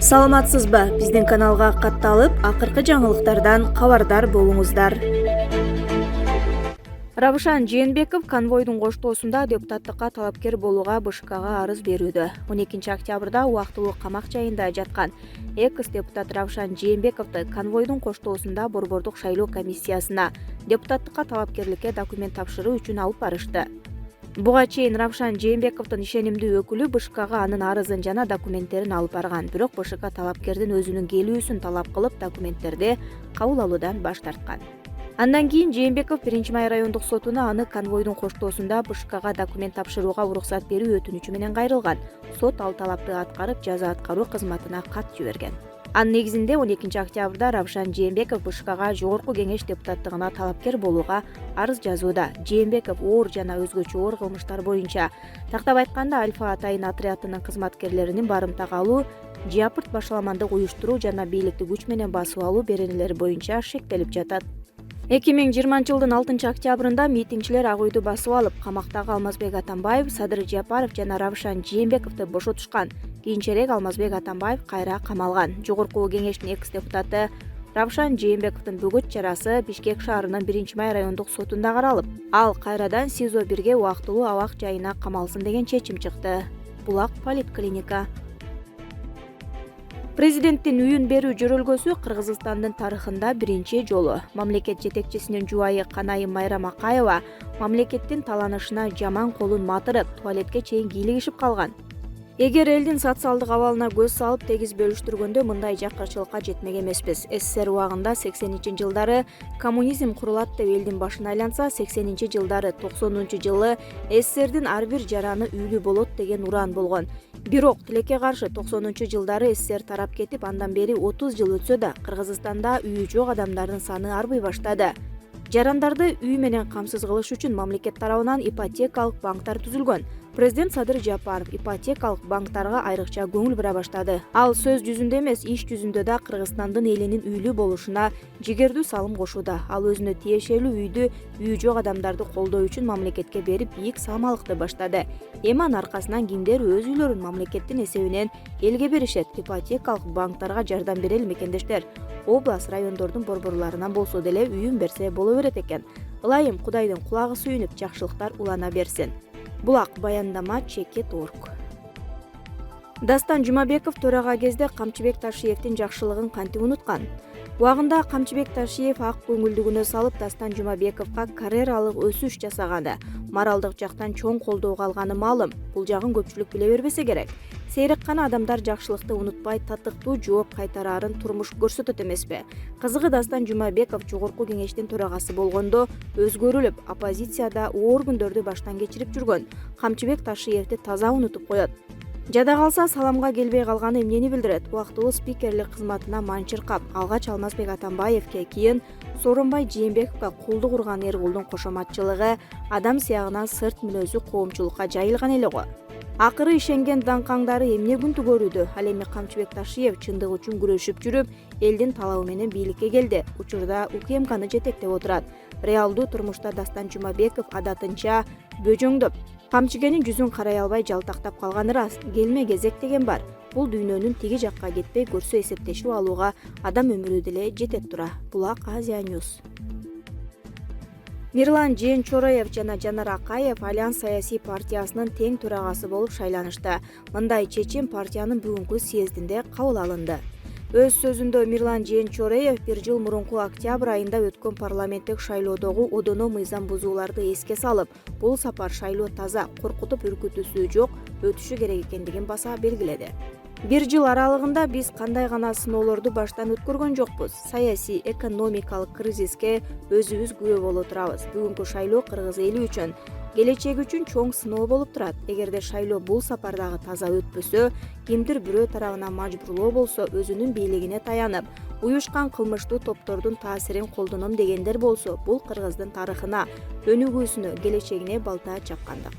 Саламатсызбы? Биздин каналга катталып, акыркы жаңылыктардан кабардар болуңуздар. Равшан Жээнбеков конвойдун коштоосунда депутаттыкка талапкер болууга БШКга арыз берүүдө. 12 октябрда убактылуу камак жайында жаткан экс-депутат Равшан Жээнбековду конвойдун коштоосунда Борбордук шайлоо комиссиясына депутаттыкка талапкерликке документ тапшыруу үчүн алып барышты. Буга чейин Равшан Жээнбековдун ишенимдүү өкүлү БШКга анын арызын жана документтерин алып барган, бирок БШК талапкердин өзүнүн келүүсүн талап кылып, документтерди кабыл алуудан баш тарткан. Андан кийин Жээнбеков 1-Май райондук сотуна аны конвойдун коштоосунда БШКга документ тапшырууга уруксат берүү өтүнүчү менен кайрылган. Сот ал талапты аткарып, жаза аткаруу кызматына кат жиберген. Анын негизинде 12 октябрда Равшан Жээнбеков БШКга жогорку кеңеш депутаттыгына талапкер болууга арыз жазууда. Жээнбеков оор жана өзгөчө оор кылмыштар боюнча, тактап айтканда Альфа Атайын отрядынын кызматкерлеринин барымтага алуу, жапырт башаламандык уюштуруу жана бийликти күч менен басып алуу беренелери боюнча шектелип жатат. 2020 жылдын 6 октябрында митингчилер Ак үйдү басып алып, камактагы Алмазбек Атамбаев, Садыр Жапаров жана Равшан Жээнбековду бошотушкан. Кийинчерээк Алмазбек Атамбаев кайра камалган. Жогорку кеңештин экс-депутаты Равшан Жээнбековдун бөгөт чарасы Бишкек шаарынын 1-Май райондук сотунда каралып, ал кайрадан СИЗО 1ге убактылуу абак жайына камалсын деген чечим чыкты. Булак политклиника. Президенттин үйүн берүү жөрөлгөсү Кыргызстандын тарыхында биринчи жолу. Мамлекет жетекчисинин жубайы Канайым Майрам Акаева мамлекеттин таланышына жаман колун матырып, туалетке чейин кийлигишип калган. Эгер элдин социалдык абалына көз салып тегиз бөлүштүргөндө мындай жакырчылыкка жетмек эмеспиз. СССР убагында 80-жылдары коммунизм курулат деп элдин башын айланса, 80-жылдары 90-жылы СССРдин ар бир жараны үйлүү болот деген уран болгон. Бирок тилекке каршы 90-жылдары СССР тарап кетип, андан бери 30 жыл өтсө да Кыргызстанда үйү жок адамдардын саны арбый баштады. Жарандарды үй менен камсыз кылыш үчүн мамлекет тарабынан ипотекалык банктар түзүлгөн. Президент Садыр Жапаров ипотекалык банктарга айрыкча көңүл бура баштады. Ал сөз жүзүндө эмес, иш жүзүндө да Кыргызстандын элинин үйлүү болушуна жигердүү салым кошууда. Ал өзүнө тиешелүү үйдү үйү жок адамдарды колдоо үчүн мамлекетке берип, бийик саамалыкты баштады. Эми анын аркасынан кимдер өз үйлөрүн мамлекеттин эсебинен элге беришет? Ипотекалык банктарга жардам берели мекендештер. Область, райондордун борборлорунан болсо деле үйүн берсе боло берет экен. Ылайым Кудайдын кулагы сүйүнүп, жакшылыктар улана берсин. Булак баяндама Чекет.org. Дастан Жумабеков төрага кезде Камчыбек Ташиевдин жакшылыгын кантип унуткан? Убагында Камчыбек Ташиев ак көңүлдүгүнө салып, Дастан Жумабековго карьералык өсүш жасаганда моралдык жактан чоң колдоого алганы маалым. Бул жагын көпчүлүк биле бербесе керек. Сейреккана адамдар жакшылыкты унутпай, татыктуу жооп кайтараарын турмуш көрсөтөт эмеспи? Кызыгы Дастан Жумабеков жогорку кеңештин төрагасы болгондо өзгөрүлүп, оппозицияда оор күндөрдү баштан кечирип жүргөн Камчыбек Ташиевди таза унутуп коет. Жада калса саламга келбей калганы эмнени билдирет? Убактылуу спикерлик кызматына манчыркап, алгач Алмазбек Атамбаевке, кийин Сооронбай Жээнбековго кулдук урган Эргулдун кошоматчылыгы, адам сыягынан сырт мүнөзү коомчулукка жайылган эле го. Акыры ишенген даңкаңдары эмне күн түгөрүүдө? Ал эми Камчыбек Ташиев чындык үчүн күрөшүп жүрүп, элдин талабы менен бийликке келди. Учурда УКМКны жетектеп отурат. Реалдуу турмушта Дастан Жумабеков адатынча бөжөңдөп, камчыгенин жүзүн карай албай жалтактап калганы рас. Келме кезек деген бар. Бул дүйнөнүн тиги жакка кетпей көрсө эсептешип алууга адам өмүрү деле жетет тура. Булак Азия Ньюс. Мирлан Жээнчороев жана Жанар Акаев Альянс саясий партиясынын тең төрагасы болуп шайланышты. Мындай чечим партиянын бүгүнкү съездинде кабыл алынды. Өз сөзүндө Мирлан Жээнчороев 1 жыл мурунку октябрь айында өткөн парламенттик шайлоодогу одоно мыйзам бузууларды эске салып, бул сапар шайлоо таза, коркутуп үркүтүүсү жок, өтүшү керек экендигин баса белгиледи. 1 жыл аралыгында биз кандай гана сыноолорду баштан өткөргөн жокпуз. Саясий, экономикалык кризиске өзүбүз күбө боло турабыз. Бүгүнкү шайлоо кыргыз эли үчүн, келечеги үчүн чоң сыноо болуп турат. Эгерде шайлоо бул сапардагы таза өтпөсө, кимдир бирөө тарабынан мажбурлоо болсо, өзүнүн бийлигине таянып, уюшкан кылмыштуу топтордун таасирин колдоном дегендер болсо, бул Кыргыздын тарыхына, өнүгүүсүнө, келечегине балта чапкандык.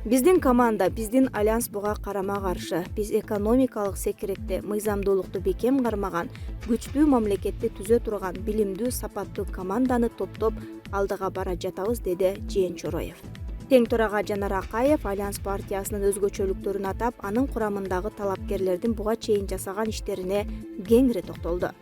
Биздин команда, биздин альянс буга карама каршы. Биз экономикалык секиретте мыйзамдуулукту бекем кармаган, күчтүү мамлекетти түзө турган билимдүү, сапаттуу команданы топтоп алдыга бара жатабыз, деди Жээнчороев. Тең төрага Жанар Акаев Альянс партиясынын өзгөчөлүктөрүн атап, анын курамындагы талапкерлердин буга чейин жасаган иштерине кеңири токтолду.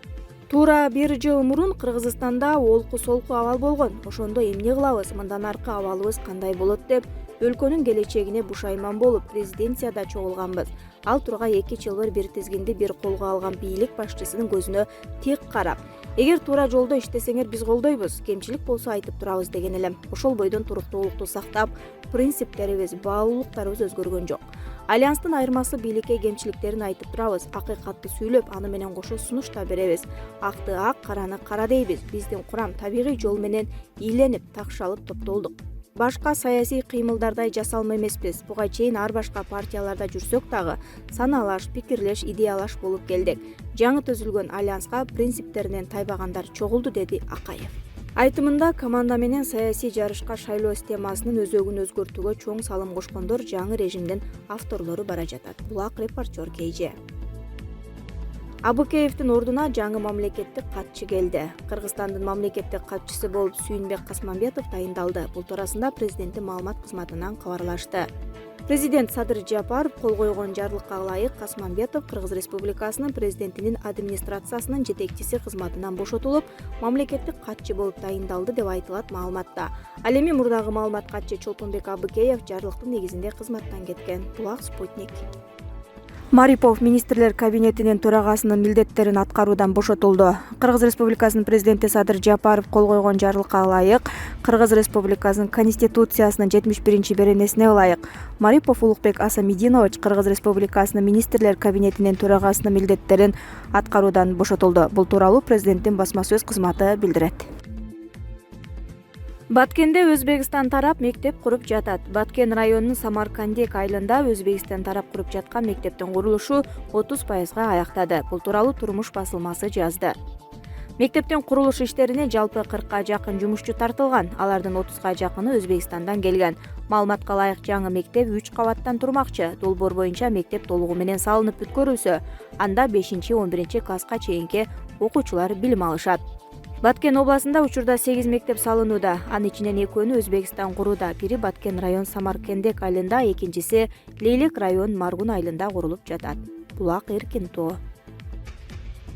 Туура 1 жыл мурун Кыргызстанда олку-солку абал болгон. Ошондо эмне кылабыз, мындан аркы абалыбыз кандай болот деп өлкөнүн келечегине бушайман болуп президенцияда чогулганбыз. Ал тургай 2 жылбыр бир тизгинди бир колго алган бийлик башчысынын көзүнө тик карап, эгер туура жолдо иштесеңер биз колдойбуз, кемчилик болсо айтып турабыз деген элем. Ошол бойдон туруктуулукту сактап, принциптерибиз, баалуулуктарыбыз өзгөргөн жок. Альянстын айырмасы бийликке кемчиликтерин айтып турабыз, акыйкатты сүйлөп, аны менен кошо сунуш да беребиз. Акты ак, караны кара дейбиз. Биздин курам табигый жол менен ийленип, такшалып топтолдук. Башка саясий кыймылдардай жасалма эмеспиз. Буга чейин ар башка партияларда жүрсөк дагы саналаш, пикирлеш, идеялаш болуп келдик. Жаңы түзүлгөн альянска принциптеринен тайбагандар чогулду, деди Акаев. Айтымында команда менен саясий жарышка шайлоо системасынын өзөгүн өзгөртүүгө чоң салым кошкондор жаңы режимдин авторлору бара жатат. Булак репортер КЖ. Абыкеевдин ордуна жаңы мамлекеттик катчы келди. Кыргызстандын мамлекеттик катчысы болуп Сүйүнбек Касманбетов тайындалды. Бул туурасында президенттин маалымат кызматынан кабарлашты. Президент Садыр Жапаров кол койгон жарлыкка ылайык Касманбетов Кыргыз Республикасынын президентинин администрациясынын жетекчиси кызматынан бошотулуп, мамлекеттик катчы болуп тайындалды деп айтылат маалыматта. Ал эми мурдагы маалымат катчы Чолпонбек Абыкеев жарлыктын негизинде кызматтан кеткен. Булак Спутник. Марипов министрлер кабинетинин төрагасынын милдеттерин аткаруудан бошотулду. Кыргыз Республикасынын президенти Садыр Жапаров кол койгон жарлыкка ылайык Кыргыз Республикасынын Конституциясынын 71-беренесине ылайык Марипов Улукбек Асамидинович Кыргыз Республикасынын министрлер кабинетинин төрагасынын милдеттерин аткаруудан бошотулду. Бул тууралуу президенттин басма сөз кызматы билдирет. Баткенде Өзбекстан тарап мектеп куруп жатат. Баткен районунун Самаркандек айылында Өзбекстан тарап куруп жаткан мектептин курулушу 30% аяктады. Бул тууралуу Турмуш басылмасы жазды. Мектептин курулуш иштерине жалпы 40га жакын жумушчу тартылган. Алардын 30га жакыны Өзбекстандан келген. Маалыматка ылайык жаңы мектеп 3 кабаттан турмакчы. Долбоор боюнча мектеп толугу менен салынып бүткөрүлсө, анда 5-11 класска чейинки окуучулар билим алышат. Баткен областында учурда 8 мектеп салынууда. Анын ичинен 2-ünü Өзбекстан курууда. Бири Баткен район Самаркандек айылында, экинчиси Лейлек район Маргун айылында курулуп жатат. Булак Эркинтоо.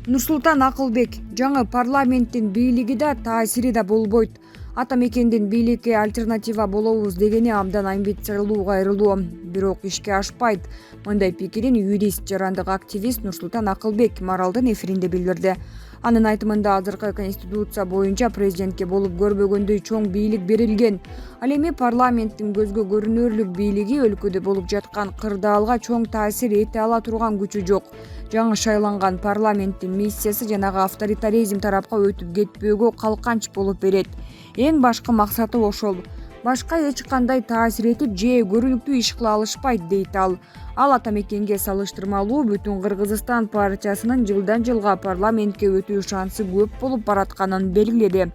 Нурсултан Акылбек: жаңы парламенттин бийлиги да таасири да болбойт. Ата мекендин бийликке альтернатива болобуз дегени абдан амбициялуу кайрылуу, бирок ишке ашпайт. Мындай пикирин юрист, жарандык активист Нурсултан Акылбек Маралдын эфиринде билдирди. Анын айтымында азыркы конституция боюнча президентке болуп көрбөгөндөй чоң бийлик берилген. Ал эми парламенттин көзгө көрүнөрлүк бийлиги өлкөдө болуп жаткан кырдаалга чоң таасир эте ала турган күчү жок. Жаңы шайланган парламенттин миссиясы жанагы авторитаризм тарапка өтүп кетпөөгө калканч болуп берет. Эң башкы максаты ошол. Башка эч кандай таасир этип же көрүнүктүү иш кыла алышпайт, дейт ал. Ал ата мекенге салыштырмалуу Бүтүн Кыргызстан партиясынын жылдан жылга парламентке өтүү шансы көп болуп баратканын белгиледи.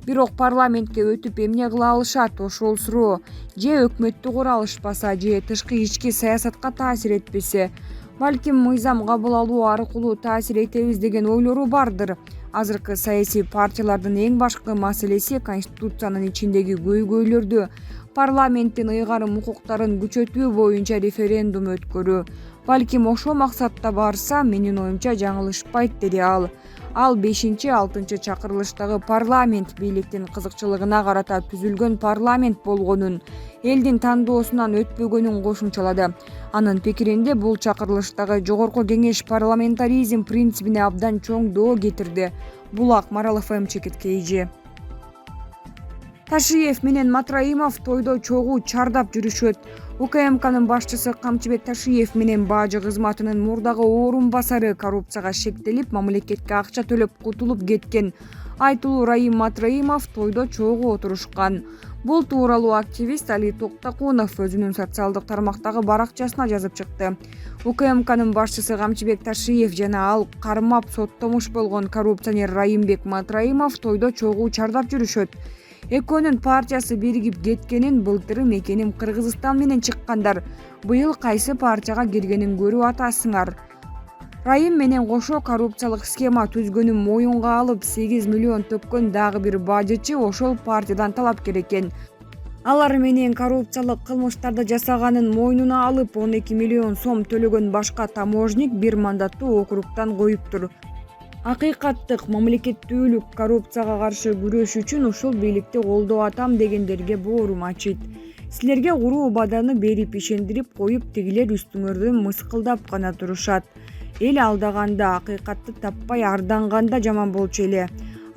Бирок парламентке өтүп эмне кыла алышат, ошол суроо. Же өкмөттү кура алышпаса, же тышкы ички саясатка таасир этпесе, балким мыйзам кабыл алуу аркылуу таасир этебиз деген ойлору бардыр. Азыркы саясий партиялардын эң башкы маселеси конституциянын ичиндеги көйгөйлөрдү, парламенттин ыйгарым укуктарын күчөтүү боюнча референдум өткөрүү. Балким ошол максатта барса, менин оюмча жаңылышпайт, деди ал. Ал 5-6 чакырылыштагы парламент бийликтин кызыкчылыгына карата түзүлгөн парламент болгонун, элдин тандоосунан өтпөгөнүн кошумчалады. Анын пикиринде бул чакырылыштагы жогорку кеңеш парламентаризм принцибине абдан чоң доо кетирди. Булак, Марал ФМ, Чекит КЖ. Ташиев менен Матраимов тойдо чогуу чардап жүрүшөт. УКМКнын башчысы Камчыбек Ташиев менен бажы кызматынын мурдагы орун басары коррупцияга шектелип, мамлекетке акча төлөп кутулуп кеткен айтылуу Раим Матраимов тойдо чогуу отурушкан. Бул тууралуу активист Али Токтакунов өзүнүн социалдык тармактагы баракчасына жазып чыкты. УКМКнын башчысы Камчыбек Ташиев жана ал кармап соттомуш болгон коррупционер Раимбек Матраимов тойдо чогуу чардап жүрүшөт. Экөөнүн партиясы биригип кеткенин, былтыры мекеним Кыргызстан менен чыккандар. Быйыл кайсы партияга киргенин көрүп атасыңар. Раим менен кошо коррупциялык схема түзгөнүн моюнга алып 8 миллион төккөн дагы бир бажычы ошол партиядан талапкер экен. алар менен коррупциялык кылмыштарды жасаганын мойнуна алып 12 миллион сом төлөгөн башка таможник бир мандаттуу округтан коюптур. Акыйкаттык мамлекеттүүлүк коррупцияга каршы күрөш үчүн ушул бийликти колдоп атам дегендерге боорум ачыйт. Силерге куруу убаданы берип ишендирип коюп, тигилер үстүңөрдөн мыскылдап гана турушат. Эл алдаганда, акыйкатты таппай арданганда жаман болчу эле.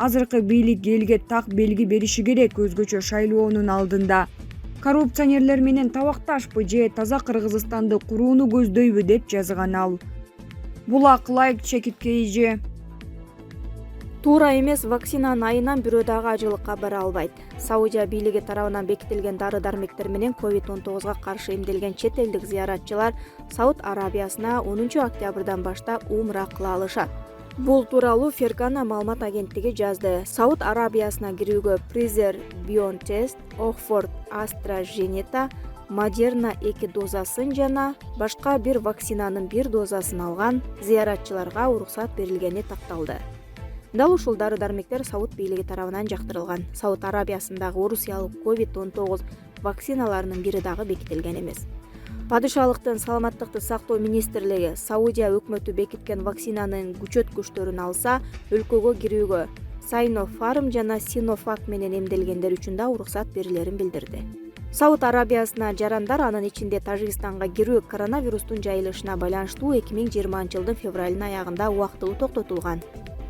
Азыркы бийлик элге так белги бериши керек өзгөчө шайлоонун алдында. Коррупционерлер менен табакташпы же таза Кыргызстанды курууну көздөйбү деп жазган ал. Булак лайк чекиткей же. Туура эмес, вакцинанын айынан бирөө дагы ажылыкка бара албайт. Саудия бийлиги тарабынан бекитилген дары-дармектер менен COVID-19 каршы эмделген чет элдик зыяратчылар Сауд Арабиясына 10 октябрдан баштап умра кыла алышат. Бул тууралуу Фергана маалымат агенттиги жазды. Сауд Арабиясына кирүүгө Pfizer, BioNTech, Oxford, AstraZeneca, Moderna 2 дозасын жана башка бир вакцинанын 1 дозасын алган зыяратчыларга уруксат берилгени такталды. Дал ушул дары-дармектер Сауд бийлиги тарабынан жактырылган. Сауд Арабиясындагы орусиялык COVID-19 вакциналарынын бири дагы бекитилген эмес. Падышалыктын саламаттыкты сактоо министрлиги Саудия өкмөтү бекиткен вакцинанын күчөткүчтөрүн алса, өлкөгө кирүүгө Sinopharm жана Sinovac менен эмделгендер үчүн да уруксат берилерин билдирди. Сауд Арабиясына жарандар, анын ичинде Тажикстанга кирүү коронавирустун жайылышына байланыштуу 2020-жылдын февралынын аягында убактылуу токтотулган.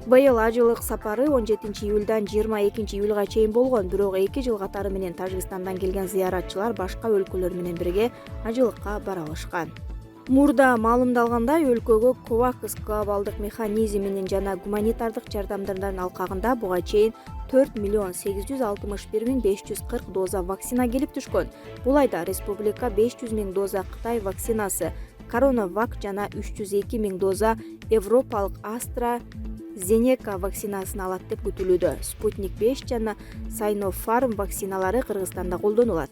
Быйыл ажылык сапары 17 июлдан 22 июлга чейин болгон, бирок 2 жыл катары менен Тажикстандан келген зыяратчылар башка өлкөлөр менен бирге ажылыкка бара алышкан. Мурда маалымдалгандай, өлкөгө COVAX глобалдык механизминин жана гуманитардык жардамдардын алкагында буга чейин 4,861,540 доза вакцина келип түшкөн. Бул айда республика 500,000 доза Кытай вакцинасы, CoronaVac жана 302,000 доза европалык AstraZeneca вакцинасын алат деп күтүлүүдө. Sputnik 5 жана Sinopharm вакциналары Кыргызстанда колдонулат.